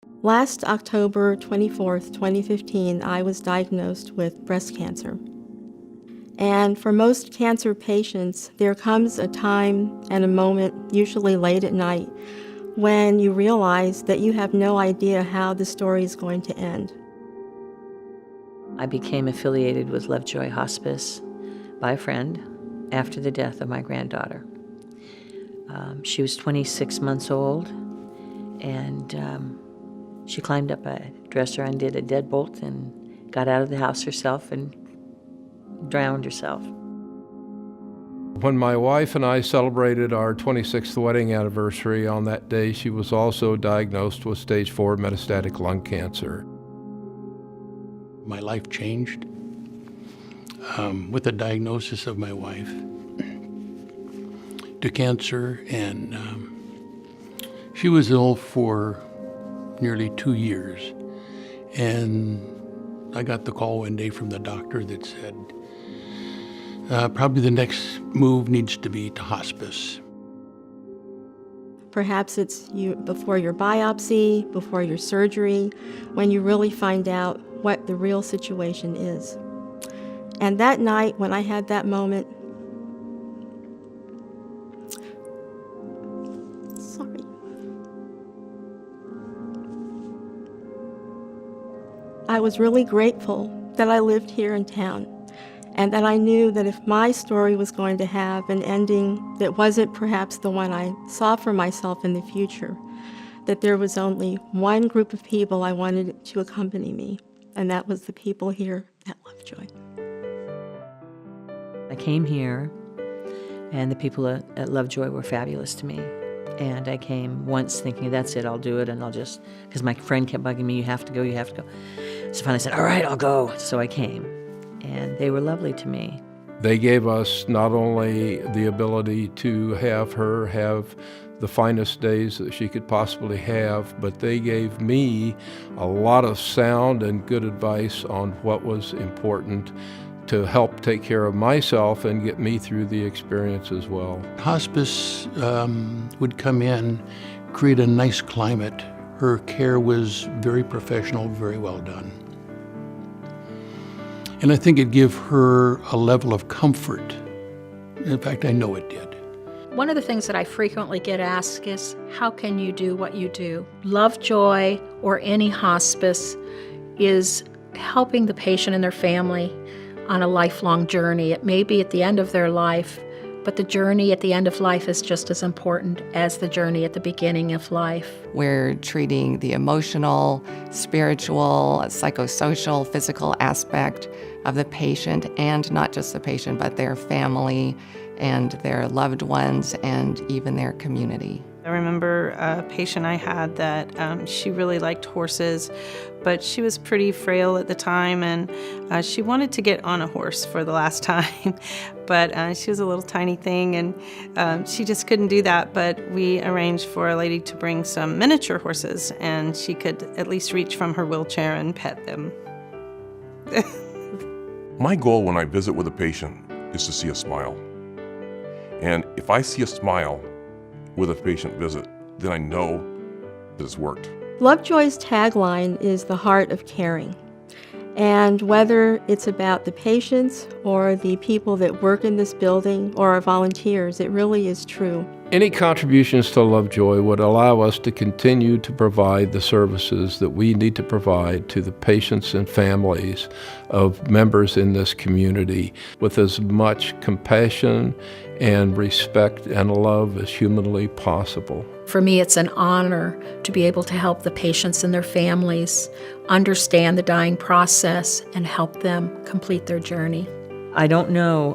Last October 24th, 2015, I was diagnosed with breast cancer. And for most cancer patients, there comes a time and a moment, usually late at night, when you realize that you have no idea how the story is going to end. I became affiliated with Lovejoy Hospice by a friend after the death of my granddaughter. She was 26 months old, and she climbed up a dresser, undid a deadbolt, and got out of the house herself and drowned herself. When my wife and I celebrated our 26th wedding anniversary, on that day she was also diagnosed with stage 4 metastatic lung cancer. My life changed with the diagnosis of my wife to cancer, and she was ill for nearly 2 years. And I got the call one day from the doctor that said, probably the next move needs to be to hospice. Perhaps it's before your biopsy, before your surgery, when you really find out what the real situation is. And that night, when I had that moment, I was really grateful that I lived here in town, and that I knew that if my story was going to have an ending that wasn't perhaps the one I saw for myself in the future, that there was only one group of people I wanted to accompany me, and that was the people here at Lovejoy. I came here, and the people at Lovejoy were fabulous to me. And I came once thinking, that's it, I'll do it, and because my friend kept bugging me, you have to go, you have to go. So finally I said, all right, I'll go. So I came, and they were lovely to me. They gave us not only the ability to have her have the finest days that she could possibly have, but they gave me a lot of sound and good advice on what was important to help take care of myself and get me through the experience as well. Hospice would come in, create a nice climate. Her care was very professional, very well done. And I think it gave her a level of comfort. In fact, I know it did. One of the things that I frequently get asked is, how can you do what you do? Lovejoy or any hospice is helping the patient and their family on a lifelong journey. It may be at the end of their life, but the journey at the end of life is just as important as the journey at the beginning of life. We're treating the emotional, spiritual, psychosocial, physical aspect of the patient, and not just the patient, but their family and their loved ones and even their community. I remember a patient I had that she really liked horses, but she was pretty frail at the time, and she wanted to get on a horse for the last time, but she was a little tiny thing, and she just couldn't do that. But we arranged for a lady to bring some miniature horses, and she could at least reach from her wheelchair and pet them. My goal when I visit with a patient is to see a smile. And if I see a smile with a patient visit, then I know that it's worked. Lovejoy's tagline is the heart of caring. And whether it's about the patients or the people that work in this building or our volunteers, it really is true. Any contributions to Lovejoy would allow us to continue to provide the services that we need to provide to the patients and families of members in this community with as much compassion and respect and love as humanly possible. For me, it's an honor to be able to help the patients and their families understand the dying process and help them complete their journey. I don't know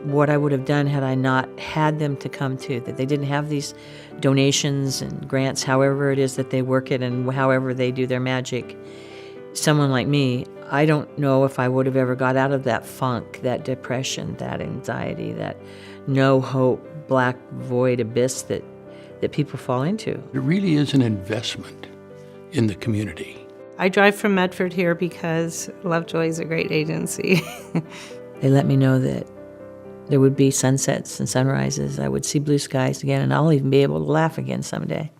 what I would have done had I not had them to come to, that they didn't have these donations and grants, however it is that they work it and however they do their magic. Someone like me, I don't know if I would have ever got out of that funk, that depression, that anxiety, that no hope, black void abyss that people fall into. It really is an investment in the community. I drive from Medford here because Lovejoy is a great agency. They let me know that there would be sunsets and sunrises. I would see blue skies again, and I'll even be able to laugh again someday.